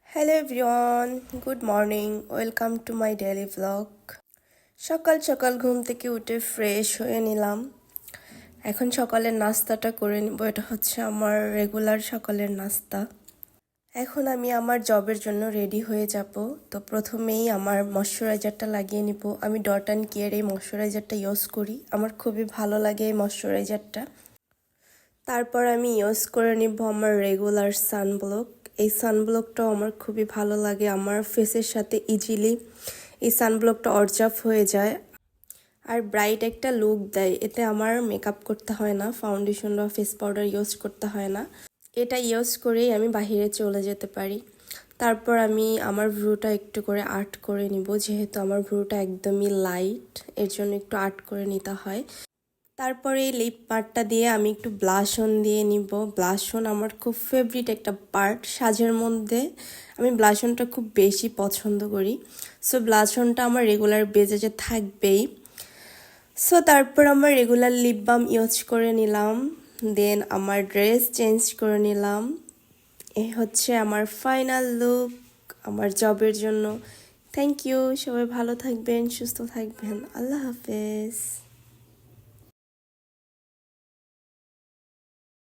Hello everyone, good morning. Welcome to my daily vlog. সকাল সকাল ঘুম থেকে উঠে ফ্রেশ হয়ে নিলাম। এখন সকালের নাস্তাটা করে নিব। এটা হচ্ছে আমার রেগুলার সকালের নাস্তা। এখন আমি আমার জবের জন্য রেডি হয়ে যাব। তো প্রথমেই আমার ময়শ্চারাইজারটা লাগিয়ে নিব। আমি ডট অ্যান্ড কেয়ার এই ময়শ্চারাইজারটা ইউজ করি। আমার খুবই ভালো লাগে এই ময়শ্চারাইজারটা। তারপর আমি ইউজ করে নিব আমার রেগুলার সানব্লক। এই সানব্লকটাও আমার খুবই ভালো লাগে। আমার ফেসের সাথে ইজিলি এই সানব্লকটা অবজর্ব হয়ে যায় আর ব্রাইট একটা লুক দেয়। এতে আমার মেকআপ করতে হয় না, ফাউন্ডেশন বা ফেস পাউডার ইউজ করতে হয় না। এটা ইউজ করেই আমি বাইরে চলে যেতে পারি। তারপর আমি আমার ভ্রুটা একটু করে আর্ট করে নিব। যেহেতু আমার ভ্রুটা একদমই লাইট, এর জন্য একটু আর্ট করে নিতে হয়। তারপরে এই লিপ পার্টটা দিয়ে আমি একটু ব্লাশ অন দিয়ে নিব। ব্লাশ অন আমার খুব ফেভারিট একটা পার্ট সাজের মধ্যে। আমি ব্লাশ অনটা খুব বেশি পছন্দ করি। সো ব্লাশ অনটা আমার রেগুলার বেজে থাকবেই। সো তারপর আমার রেগুলার লিপ বাম ইউজ করে নিলাম। দেন আমার ড্রেস চেঞ্জ করে নিলাম। এই হচ্ছে আমার ফাইনাল লুক আমার জবের জন্য। Thank you. সবাই ভালো থাকবেন, সুস্থ থাকবেন। আল্লাহ হাফেজ।